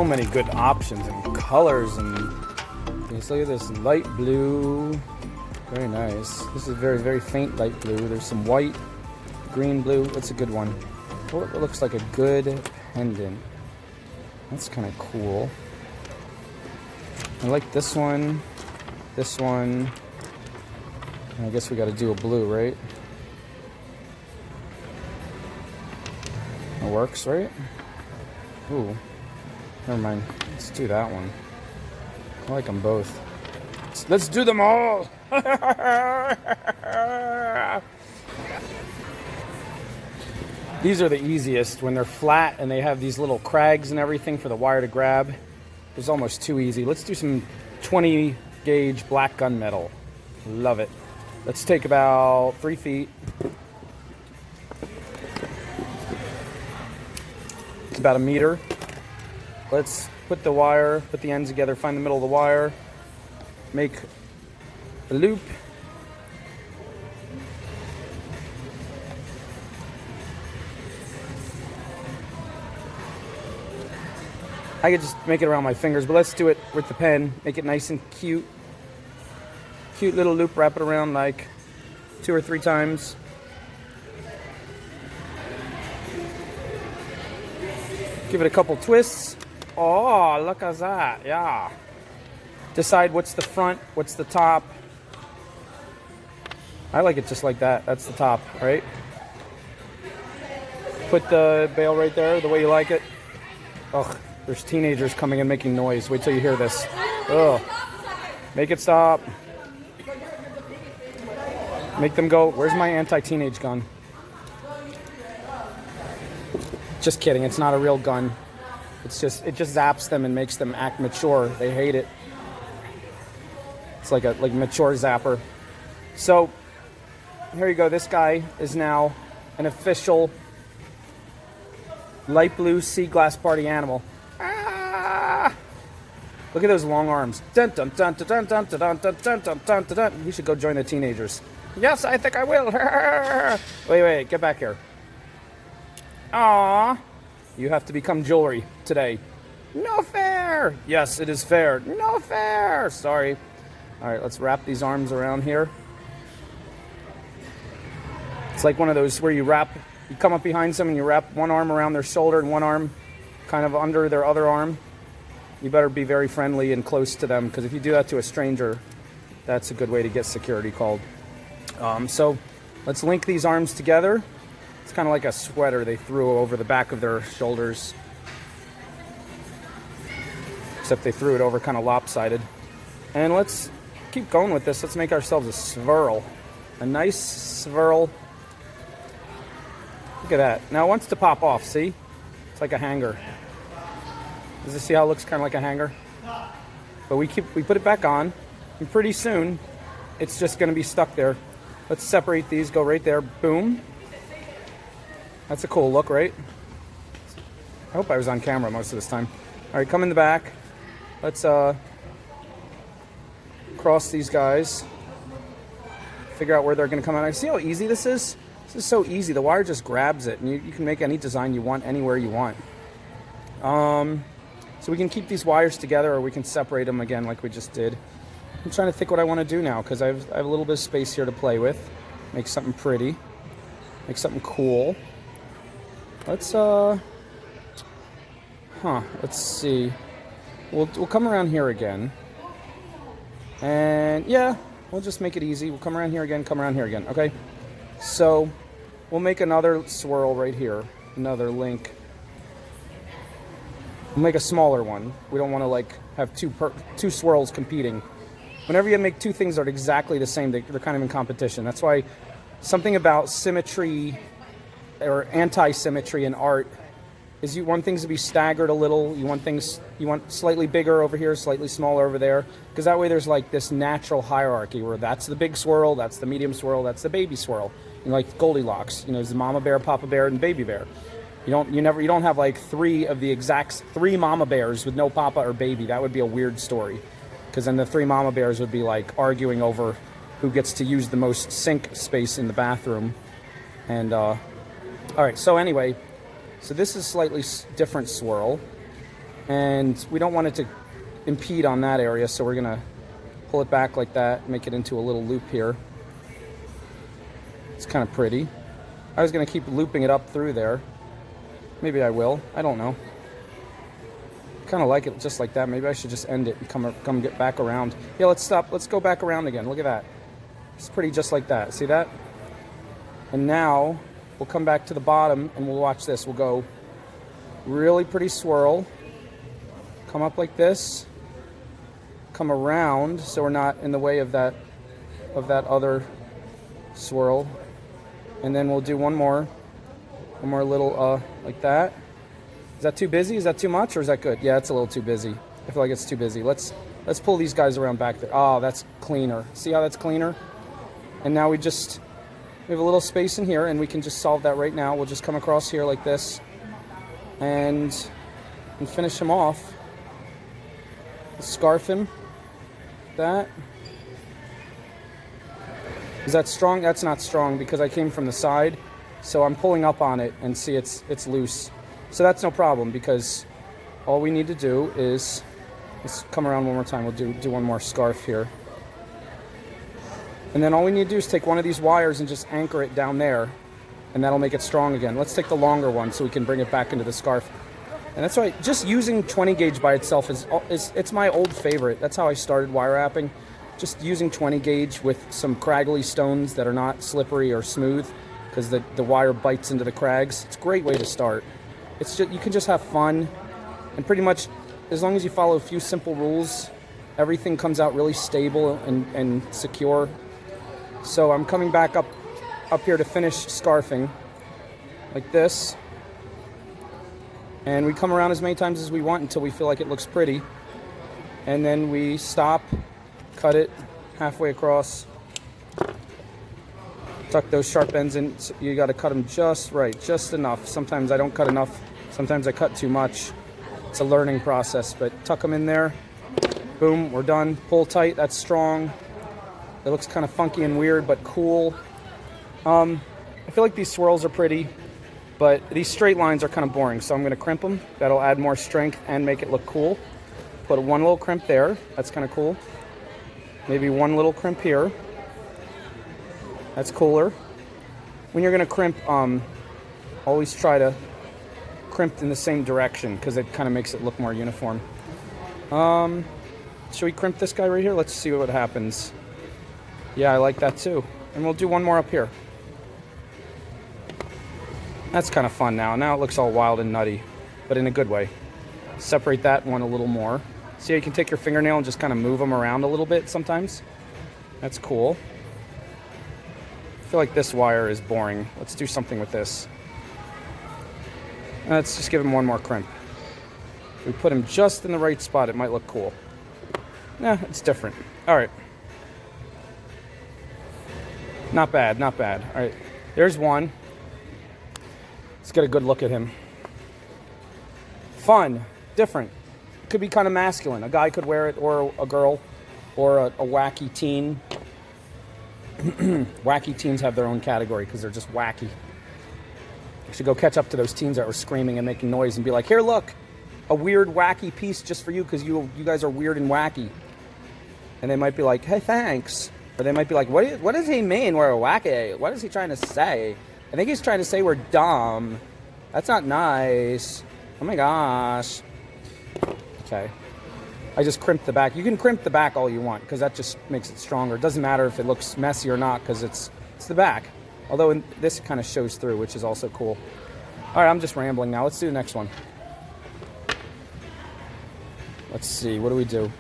so many good options and colors, and just look at this light blue. Very nice. This is very, very faint light blue. There's some white, green, blue. That's a good one. Oh, it looks like a good pendant. That's kind of cool. I like this one. This one. And I guess we got to do a blue, right? It works, right? Ooh. Never mind. Let's do that one. I like them both. Let's do them all! These are the easiest when they're flat and they have these little crags and everything for the wire to grab. It's almost too easy. Let's do some 20 gauge black gunmetal. Love it. Let's take about 3 feet. It's about 1 meter. Let's put the wire, put the ends together, find the middle of the wire, make a loop. I could just make it around my fingers, but let's do it with the pen. Make it nice and cute. Cute little loop, wrap it around like 2 or 3 times. Give it a couple twists. Oh, look at that, yeah. Decide what's the front, what's the top. I like it just like that. That's the top, right? Put the bail right there, the way you like it. Ugh, there's teenagers coming in making noise. Wait till you hear this. Ugh. Make it stop. Make them go. Where's my anti-teenage gun? Just kidding, it's not a real gun. It just zaps them and makes them act mature. They hate it. It's like a mature zapper. So here you go. This guy is now an official light blue sea glass party animal. Ah! Look at those long arms. Dun, dun, dun, dun, dun, dun, dun, dun, dun, dun, dun, dun, dun. You should go join the teenagers. Yes, I think I will. Wait, get back here. Aww. You have to become jewelry today. No fair. Yes, it is fair. No fair. Sorry. All right, let's wrap these arms around here. It's like one of those where you come up behind someone, you wrap one arm around their shoulder and one arm kind of under their other arm. You better be very friendly and close to them, because if you do that to a stranger, that's a good way to get security called. So let's link these arms together. It's kind of like a sweater they threw over the back of their shoulders. Except they threw it over kind of lopsided. And let's keep going with this. Let's make ourselves a swirl. A nice swirl. Look at that. Now it wants to pop off, see? It's like a hanger. Does this see how it looks kind of like a hanger? But we put it back on, and pretty soon it's just going to be stuck there. Let's separate these, go right there, boom. That's a cool look, right? I hope I was on camera most of this time. All right, come in the back. Let's cross these guys. Figure out where they're going to come out. See how easy this is? This is so easy. The wire just grabs it, and you can make any design you want anywhere you want. So we can keep these wires together, or we can separate them again like we just did. I'm trying to think what I want to do now, because I have a little bit of space here to play with. Make something pretty. Make something cool. Let's let's see. We'll come around here again. And yeah, we'll just make it easy. We'll come around here again, come around here again. Okay. So we'll make another swirl right here. Another link. We'll make a smaller one. We don't want to like have two swirls competing. Whenever you make two things that are exactly the same, they're kind of in competition. That's why something about symmetry or anti-symmetry in art is you want things to be staggered a little. You want slightly bigger over here, slightly smaller over there, because that way there's like this natural hierarchy where that's the big swirl, that's the medium swirl, that's the baby swirl. You know, like Goldilocks. You know, there's the mama bear, papa bear, and baby bear. You don't have like three mama bears with no papa or baby. That would be a weird story, because then the 3 mama bears would be like arguing over who gets to use the most sink space in the bathroom. And all right, so anyway, so this is slightly different swirl. And we don't want it to impede on that area, so we're gonna pull it back like that, make it into a little loop here. It's kind of pretty. I was gonna keep looping it up through there. Maybe I will, I don't know. Kind of like it just like that. Maybe I should just end it and come get back around. Yeah, let's stop. Let's go back around again. Look at that. It's pretty just like that. See that? And now we'll come back to the bottom and we'll watch this. We'll go really pretty swirl. Come up like this. Come around so we're not in the way of that other swirl. And then we'll do one more little like that. Is that too busy? Is that too much, or is that good? Yeah, it's a little too busy. I feel like it's too busy. Let's pull these guys around back there. Oh, that's cleaner. See how that's cleaner? And now we have a little space in here, and we can just solve that right now. We'll just come across here like this, and finish him off. Scarf him. That. Is that strong? That's not strong because I came from the side, so I'm pulling up on it and see it's loose. So that's no problem because all we need to do is, let's come around one more time. We'll do one more scarf here. And then all we need to do is take one of these wires and just anchor it down there, and that'll make it strong again. Let's take the longer one so we can bring it back into the scarf. And that's why just using 20 gauge by itself it's my old favorite. That's how I started wire wrapping. Just using 20 gauge with some craggly stones that are not slippery or smooth because the wire bites into the crags. It's a great way to start. It's just, you can just have fun, and pretty much as long as you follow a few simple rules, everything comes out really stable and secure. So I'm coming back up here to finish scarfing like this, and we come around as many times as we want until we feel like it looks pretty, and then we stop, cut it halfway across, tuck those sharp ends in. You got to cut them just right, just enough. Sometimes I don't cut enough. Sometimes I cut too much. It's a learning process, but tuck them in there. Boom, we're done. Pull tight, that's strong. It looks kind of funky and weird, but cool. I feel like these swirls are pretty, but these straight lines are kind of boring, so I'm going to crimp them. That'll add more strength and make it look cool. Put one little crimp there. That's kind of cool. Maybe one little crimp here. That's cooler. When you're going to crimp, always try to crimp in the same direction because it kind of makes it look more uniform. Should we crimp this guy right here? Let's see what happens. Yeah, I like that too. And we'll do one more up here. That's kind of fun now. Now it looks all wild and nutty, but in a good way. Separate that one a little more. See how you can take your fingernail and just kind of move them around a little bit sometimes? That's cool. I feel like this wire is boring. Let's do something with this. Let's just give him one more crimp. If we put him just in the right spot, it might look cool. Nah, it's different. All right. Not bad, not bad. All right, there's one. Let's get a good look at him. Fun, different. Could be kind of masculine. A guy could wear it, or a girl, or a wacky teen. Wacky teens have their own category because they're just wacky. You should go catch up to those teens that were screaming and making noise and be like, here, look, a weird, wacky piece just for you because you guys are weird and wacky. And they might be like, hey, thanks. Or they might be like, what does he mean we're wacky? What is he trying to say? I think he's trying to say we're dumb. That's not nice. Oh my gosh. Okay. I just crimped the back. You can crimp the back all you want because that just makes it stronger. It doesn't matter if it looks messy or not because it's the back. Although this kind of shows through, which is also cool. All right, I'm just rambling now. Let's do the next one. Let's see. What do we do?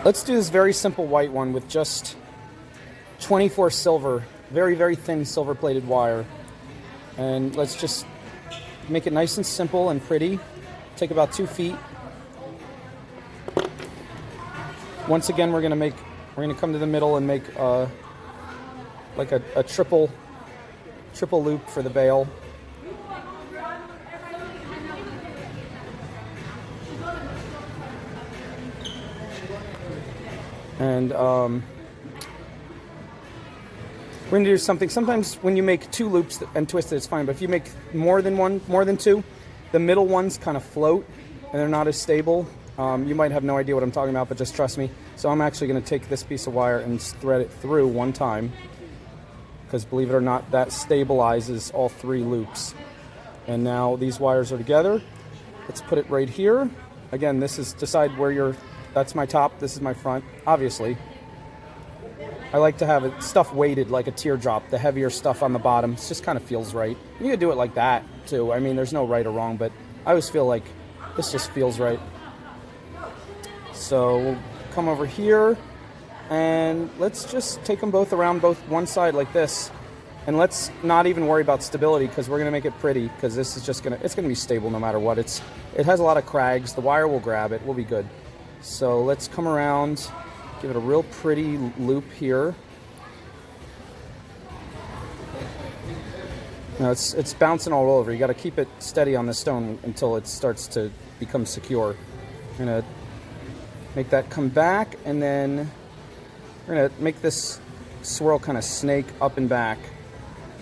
Let's do this very simple white one with just 24 silver, very, very thin silver-plated wire. And let's just make it nice and simple and pretty. Take about 2 feet. Once again, we're gonna come to the middle and make like a triple loop for the bail. And We're going to do something. Sometimes when you make 2 loops and twist it, it's fine. But if you make more than 2, the middle ones kind of float and they're not as stable. You might have no idea what I'm talking about, but just trust me. So I'm actually going to take this piece of wire and thread it through one time, because believe it or not, that stabilizes all 3 loops. And now these wires are together. Let's put it right here. Again, this is decide where that's my top, this is my front, obviously. I like to have stuff weighted like a teardrop, the heavier stuff on the bottom. It just kind of feels right. You can do it like that too. I mean, there's no right or wrong, but I always feel like this just feels right. So we'll come over here and let's just take them both around one side like this. And let's not even worry about stability, because we're gonna make it pretty, because this is just it's gonna be stable no matter what. It has a lot of crags. The wire will grab it, we'll be good. So let's come around, give it a real pretty loop here. Now it's bouncing all over. You gotta keep it steady on the stone until it starts to become secure. I'm gonna make that come back, and then we're gonna make this swirl kind of snake up and back.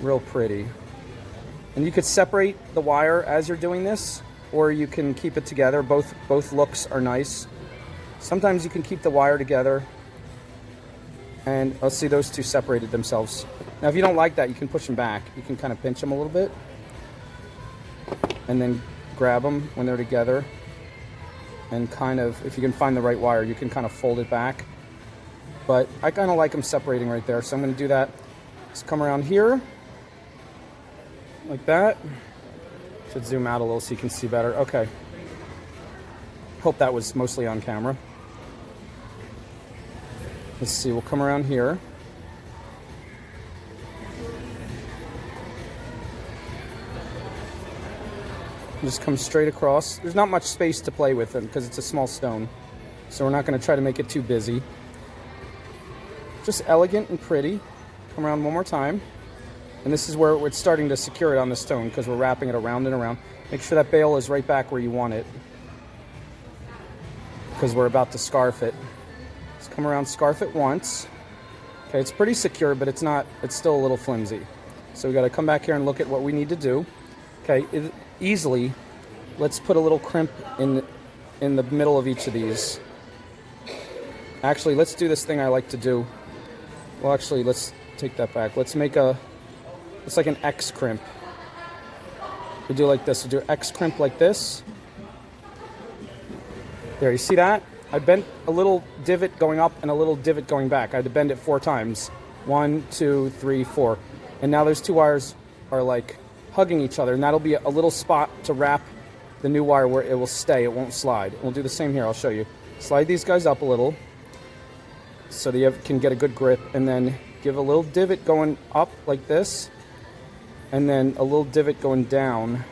Real pretty. And you could separate the wire as you're doing this, or you can keep it together. Both looks are nice. Sometimes you can keep the wire together, and let's see, those 2 separated themselves. Now if you don't like that, you can push them back. You can kind of pinch them a little bit and then grab them when they're together, and kind of, if you can find the right wire, you can kind of fold it back. But I kind of like them separating right there, so I'm going to do that. Let's come around here like that. Should zoom out a little so you can see better. Okay. Hope that was mostly on camera. Let's see, we'll come around here. Just come straight across. There's not much space to play with them because it's a small stone. So we're not going to try to make it too busy. Just elegant and pretty. Come around one more time. And this is where we're starting to secure it on the stone, because we're wrapping it around and around. Make sure that bail is right back where you want it, because we're about to scarf it. Let's come around, scarf it once. Okay, it's pretty secure, but it's still a little flimsy. So we got to come back here and look at what we need to do. Okay, easily, let's put a little crimp in the middle of each of these. Actually, let's do this thing I like to do. Well, actually, let's take that back. Let's make it's like an X crimp. We do like this. We do X crimp like this. There, you see that? I bent a little divot going up and a little divot going back. I had to bend it 4 times. 1, 2, 3, 4. And now those 2 wires are like hugging each other, and that'll be a little spot to wrap the new wire where it will stay, it won't slide. We'll do the same here, I'll show you. Slide these guys up a little so that you can get a good grip, and then give a little divot going up like this, and then a little divot going down.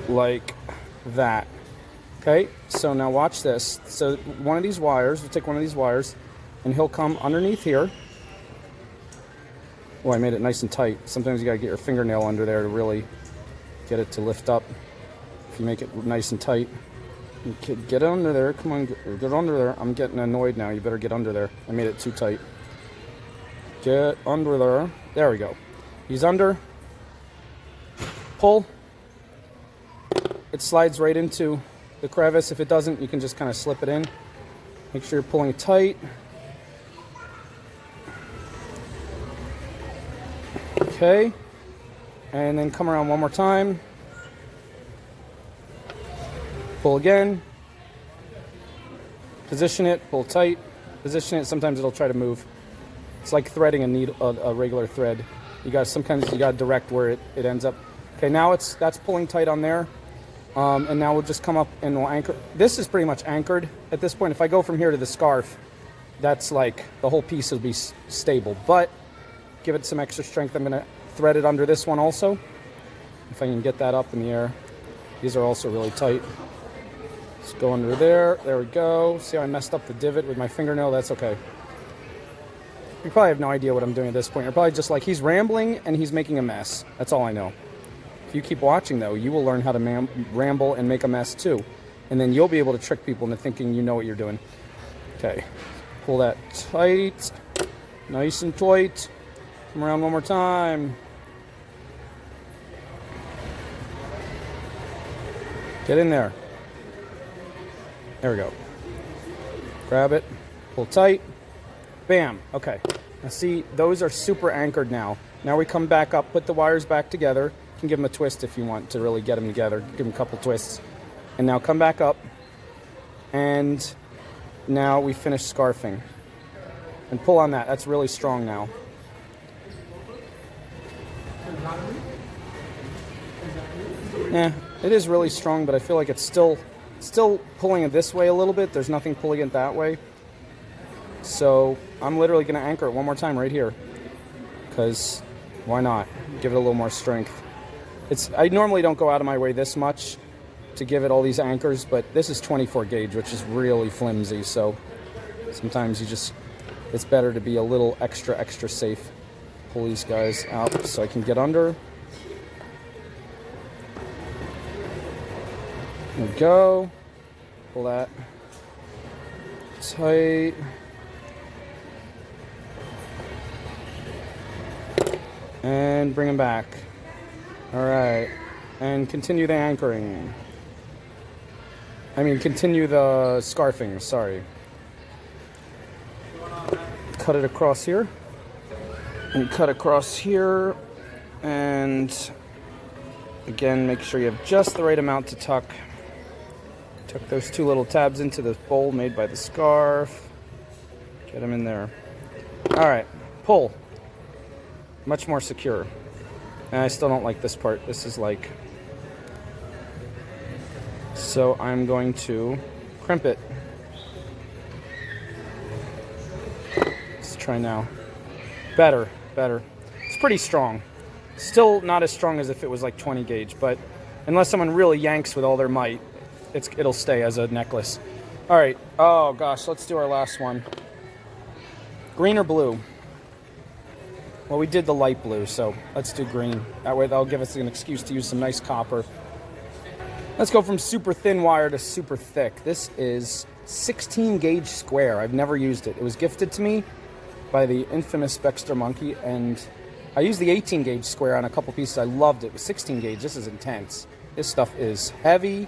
Like that. Okay, so now watch this. So one of these wires, we'll take one of these wires, and he'll come underneath here. Oh, I made it nice and tight. Sometimes you gotta get your fingernail under there to really get it to lift up. If you make it nice and tight. Get under there, come on, get under there. I'm getting annoyed now, you better get under there. I made it too tight. Get under there. There we go. He's under. Pull. It slides right into the crevice. If it doesn't, you can just kind of slip it in. Make sure you're pulling it tight. Okay. And then come around one more time. Pull again. Position it, pull tight. Position it, sometimes it'll try to move. It's like threading a regular thread. Sometimes you got to direct where it ends up. Okay, now that's pulling tight on there. And now we'll just come up and we'll anchor. This is pretty much anchored at this point. If I go from here to the scarf, that's like the whole piece will be stable. But give it some extra strength. I'm going to thread it under this one also. If I can get that up in the air. These are also really tight. Let's go under there. There we go. See how I messed up the divot with my fingernail? That's okay. You probably have no idea what I'm doing at this point. You're probably just like, he's rambling and he's making a mess. That's all I know. If you keep watching, though, you will learn how to ramble and make a mess, too. And then you'll be able to trick people into thinking you know what you're doing. Okay, pull that tight, nice and tight. Come around one more time. Get in there. There we go. Grab it, pull tight, bam. Okay, now see, those are super anchored now. Now we come back up, put the wires back together. You can give them a twist if you want to really get them together. Give them a couple twists. And now come back up, and now we finish scarfing. And pull on that, that's really strong now. Yeah, it is really strong, but I feel like it's still pulling it this way a little bit. There's nothing pulling it that way. So I'm literally going to anchor it one more time right here. Because why not? Give it a little more strength. I normally don't go out of my way this much to give it all these anchors, but this is 24 gauge, which is really flimsy. So sometimes it's better to be a little extra safe. Pull these guys out so I can get under. There we go. Pull that tight. And bring them back. All right. And continue the anchoring. Continue the scarfing, sorry. Cut it across here. And cut across here. And again, make sure you have just the right amount to tuck. Tuck those two little tabs into the bowl made by the scarf. Get them in there. All right, pull. Much more secure. And I still don't like this part. This is like... So I'm going to crimp it. Let's try now. Better. It's pretty strong. Still not as strong as if it was like 20 gauge, but unless someone really yanks with all their might, it'll stay as a necklace. All right. Oh gosh, let's do our last one. Green or blue? Well, we did the light blue, so let's do green. That way that'll give us an excuse to use some nice copper. Let's go from super thin wire to super thick. This is 16 gauge square. I've never used it. It was gifted to me by the infamous Spexter Monkey, and I used the 18 gauge square on a couple pieces. I loved it. With 16 gauge, this is intense. This stuff is heavy.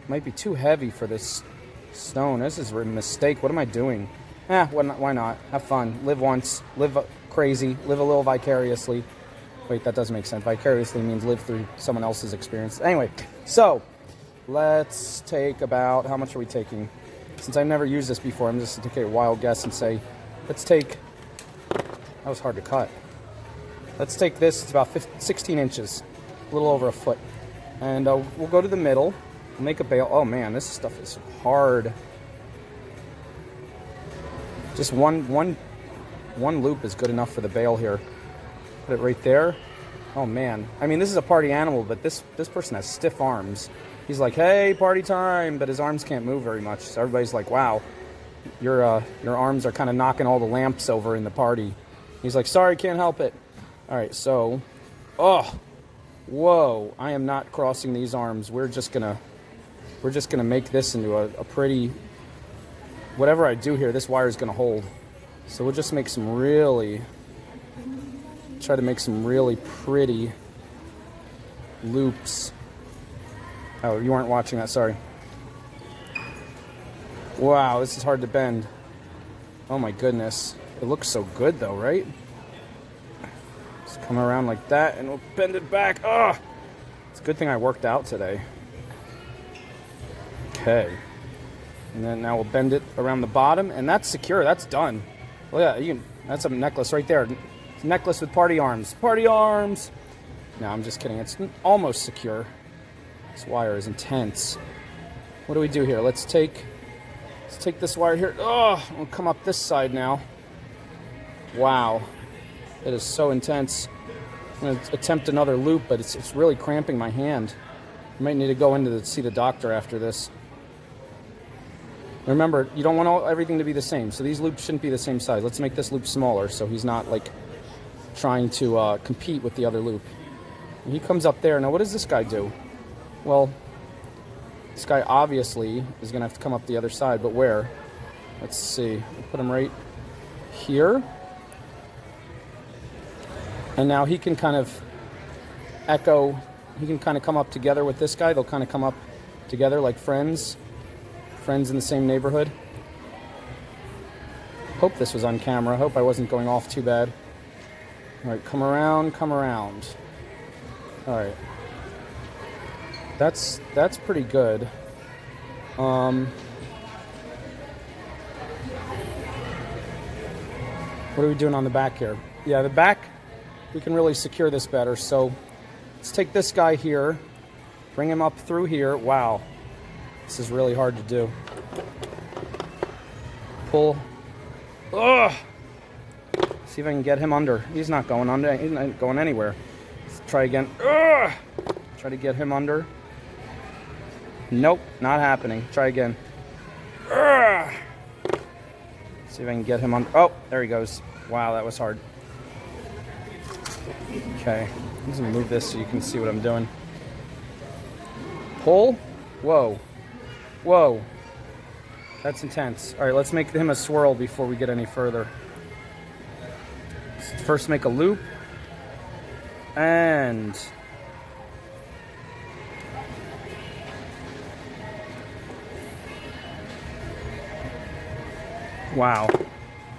Might be too heavy for this stone. This is a mistake. What am I doing? Why not? Have fun. Live once. Live crazy. Live a little vicariously. Wait, that doesn't make sense. Vicariously means live through someone else's experience. Anyway, so let's take about... How much are we taking? Since I've never used this before, I'm just going to take a wild guess and say, let's take... That was hard to cut. Let's take this. It's about 16 inches. A little over a foot. And we'll go to the middle. We'll make a bail. Oh man, this stuff is hard. Just one loop is good enough for the bail here. Put it right there. Oh man. This is a party animal, but this person has stiff arms. He's like, hey, party time, but his arms can't move very much. So everybody's like, wow, your arms are kind of knocking all the lamps over in the party. He's like, sorry, can't help it. All right, so, whoa, I am not crossing these arms. We're just gonna make this into a pretty, whatever I do here, this wire is gonna hold. So we'll just try to make some really pretty loops. Oh, you weren't watching that, sorry. Wow, this is hard to bend. Oh my goodness. It looks so good though, right? Just come around like that and we'll bend it back. Oh, it's a good thing I worked out today. Okay. And then now we'll bend it around the bottom, and that's secure. That's done. Well, yeah, that's a necklace right there. It's a necklace with party arms. Party arms! No, I'm just kidding. It's almost secure. This wire is intense. What do we do here? Let's take this wire here. Oh, we'll come up this side now. Wow. It is so intense. I'm going to attempt another loop, but it's really cramping my hand. I might need to go see the doctor after this. Remember, you don't want everything to be the same, so these loops shouldn't be the same size. Let's make this loop smaller so he's not like trying to compete with the other loop. And he comes up there. Now, what does this guy do? Well, this guy obviously is going to have to come up the other side, but where? Let's see. We'll put him right here. And now he can kind of echo, he can kind of come up together with this guy. They'll kind of come up together like friends in the same neighborhood. Hope this was on camera. Hope I wasn't going off too bad. All right, come around, come around. All right. That's pretty good. What are we doing on the back here? Yeah, the back, we can really secure this better. So let's take this guy here, bring him up through here. Wow, this is really hard to do. Pull. Ugh. See if I can get him under. He's not going under. He's not going anywhere. Let's try again. Ugh. Try to get him under. Nope, not happening. Try again. Ugh. See if I can get him on. Oh, there he goes. Wow, that was hard. Okay, I'm just gonna move this so you can see what I'm doing. Pull. Whoa. Whoa. That's intense. All right, let's make him a swirl before we get any further. Let's first make a loop. And wow.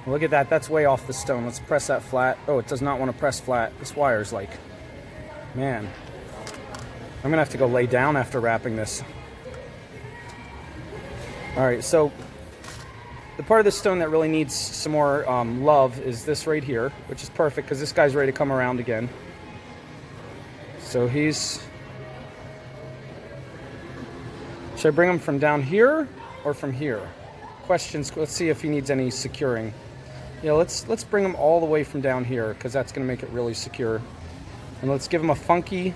Look at that. That's way off the stone. Let's press that flat. Oh, it does not want to press flat. This wire's like, man. I'm going to have to go lay down after wrapping this. All right, so the part of the stone that really needs some more love is this right here, which is perfect because this guy's ready to come around again. So he's... Should I bring him from down here or from here? Questions. Let's see if he needs any securing. Yeah, let's bring him all the way from down here because that's going to make it really secure. And let's give him a funky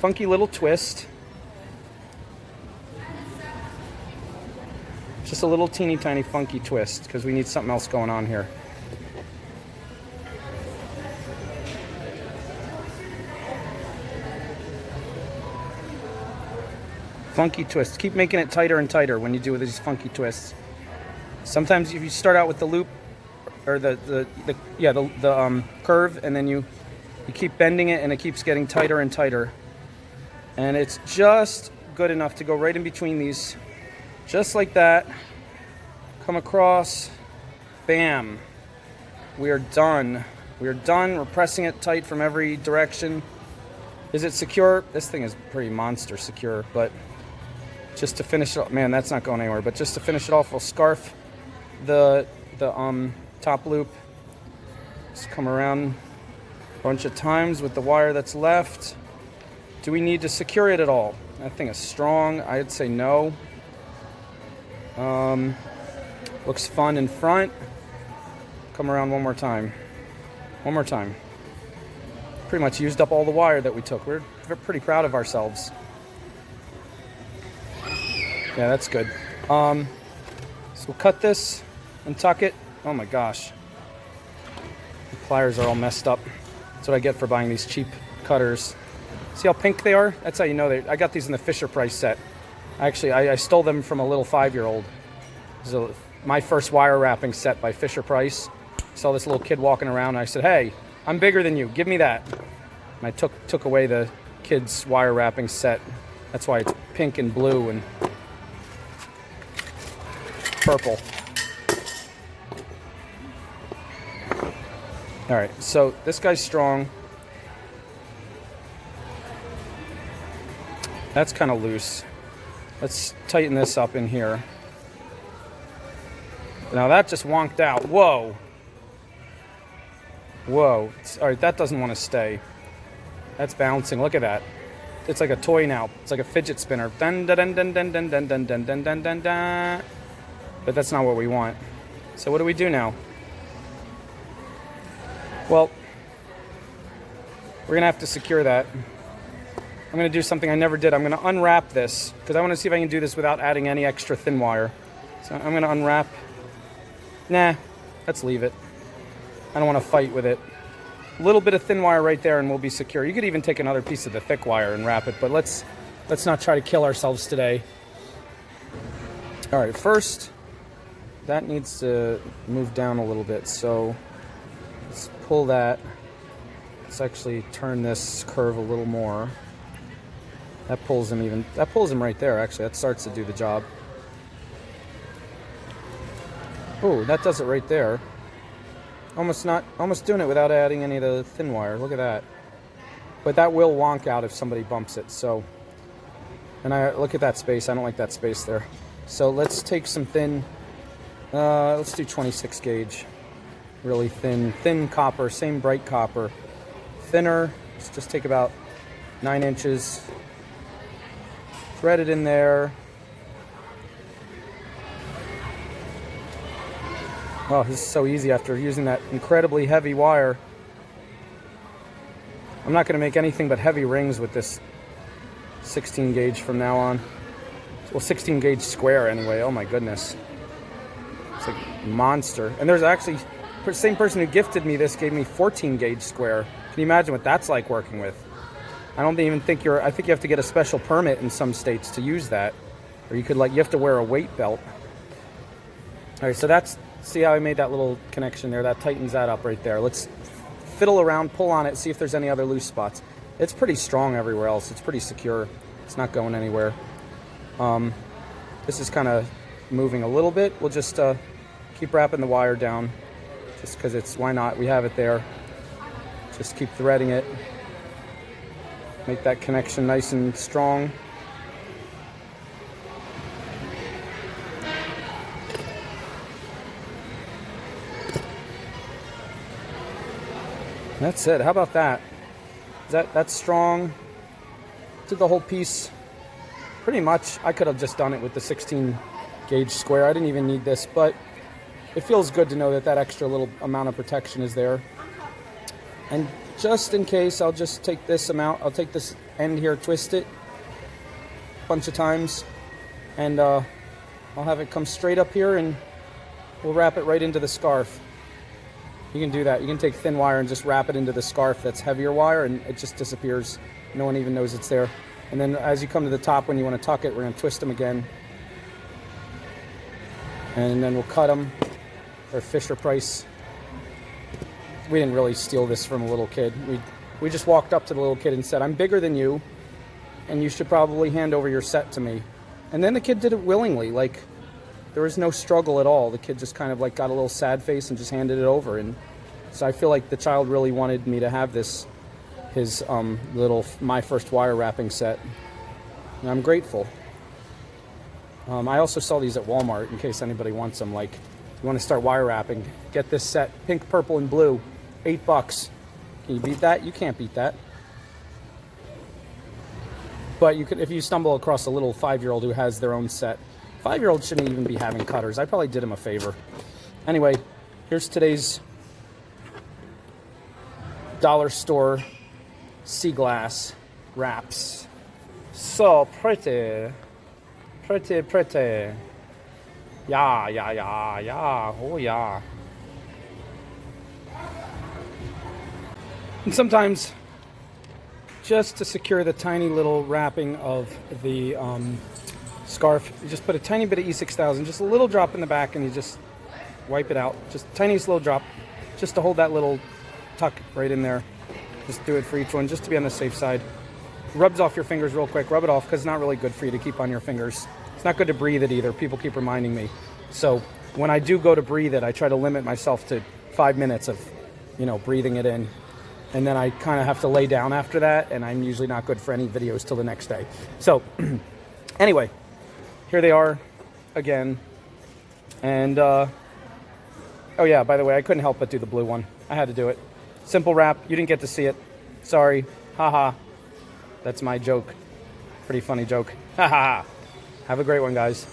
little twist. Just a little teeny tiny funky twist because we need something else going on here. Funky twist. Keep making it tighter and tighter when you do these funky twists. Sometimes if you start out with the loop or the curve, and then you keep bending it and it keeps getting tighter and tighter. And it's just good enough to go right in between these. Just like that. Come across. Bam. We are done. We are done. We're pressing it tight from every direction. Is it secure? This thing is pretty monster secure, but just to finish it off, man, that's not going anywhere. But just to finish it off, we'll scarf the top loop. Just come around a bunch of times with the wire that's left. Do we need to secure it at all? That thing is strong. I'd say no. Looks fun in front. Come around one more time. One more time. Pretty much used up all the wire that we took. We're pretty proud of ourselves. Yeah, that's good. So we'll cut this and tuck it. Oh my gosh. The pliers are all messed up. That's what I get for buying these cheap cutters. See how pink they are? That's how you know I got these in the Fisher-Price set. Actually, I stole them from a little 5-year-old. This is my first wire wrapping set by Fisher-Price. Saw this little kid walking around and I said, hey, I'm bigger than you. Give me that. And I took away the kid's wire wrapping set. That's why it's pink and blue and purple. All right, so this guy's strong. That's kind of loose. Let's tighten this up in here. Now that just wonked out. Whoa. Whoa. All right, that doesn't want to stay. That's bouncing. Look at that. It's like a toy now. It's like a fidget spinner. Dun dun dun dun dun dun dun dun dun dun dun dun dun. But that's not what we want. So what do we do now? Well, we're gonna have to secure that. I'm gonna do something I never did. I'm gonna unwrap this because I want to see if I can do this without adding any extra thin wire. So I'm gonna unwrap. Nah, let's leave it. I don't want to fight with it. A little bit of thin wire right there and we'll be secure. You could even take another piece of the thick wire and wrap it, but let's not try to kill ourselves today. All right, first that needs to move down a little bit. So let's pull that. Let's actually turn this curve a little more. That pulls him right there, actually. That starts to do the job. Oh, that does it right there. Almost doing it without adding any of the thin wire. Look at that. But that will wonk out if somebody bumps it. So, and I look at that space. I don't like that space there. So let's take some thin. Let's do 26 gauge. Really thin copper. Same bright copper. Thinner. Let's just take about 9 inches. Thread it in there. Oh, this is so easy after using that incredibly heavy wire. I'm not going to make anything but heavy rings with this 16 gauge from now on. Well, 16 gauge square anyway. Oh my goodness. It's like a monster. And there's actually, the same person who gifted me this gave me 14 gauge square. Can you imagine what that's like working with? I don't even think I think you have to get a special permit in some states to use that. Or you have to wear a weight belt. All right, so see how I made that little connection there? That tightens that up right there. Let's fiddle around, pull on it, see if there's any other loose spots. It's pretty strong everywhere else. It's pretty secure. It's not going anywhere. This is kind of moving a little bit. We'll just keep wrapping the wire down just because why not? We have it there. Just keep threading it. Make that connection nice and strong. That's it. How about that? That's strong. Did the whole piece. Pretty much, I could have just done it with the 16 gauge square. I didn't even need this, but it feels good to know that extra little amount of protection is there. And just in case, I'll just take this amount. I'll take this end here, twist it a bunch of times, and I'll have it come straight up here, and we'll wrap it right into the scarf. You can do that. You can take thin wire and just wrap it into the scarf that's heavier wire, and it just disappears. No one even knows it's there. And then as you come to the top, when you want to tuck it, we're going to twist them again. And then we'll cut them. They're Fisher Price. We didn't really steal this from a little kid. We just walked up to the little kid and said, I'm bigger than you, and you should probably hand over your set to me. And then the kid did it willingly. Like, there was no struggle at all. The kid just kind of like got a little sad face and just handed it over. And so I feel like the child really wanted me to have his little My First Wire wrapping set. And I'm grateful. I also saw these at Walmart in case anybody wants them. Like, you want to start wire wrapping, get this set, pink, purple, and blue, $8. Can you beat that? You can't beat that. But you could, if you stumble across a little 5-year-old who has their own set. 5-year-olds shouldn't even be having cutters. I probably did him a favor. Anyway, here's today's dollar store sea glass wraps. So pretty. Pretty, pretty. Yeah, yeah, yeah, yeah. Oh, yeah. And sometimes, just to secure the tiny little wrapping of the scarf, you just put a tiny bit of E6000, just a little drop in the back, and you just wipe it out. Just tiniest little drop, just to hold that little tuck right in there. Just do it for each one, just to be on the safe side. Rubs off your fingers real quick. Rub it off, because it's not really good for you to keep on your fingers. It's not good to breathe it either. People keep reminding me. So when I do go to breathe it, I try to limit myself to 5 minutes of, breathing it in. And then I kind of have to lay down after that, and I'm usually not good for any videos till the next day. So anyway, here they are again. And, oh yeah, by the way, I couldn't help but do the blue one. I had to do it. Simple wrap. You didn't get to see it. Sorry. Haha. That's my joke. Pretty funny joke. Haha. Have a great one, guys.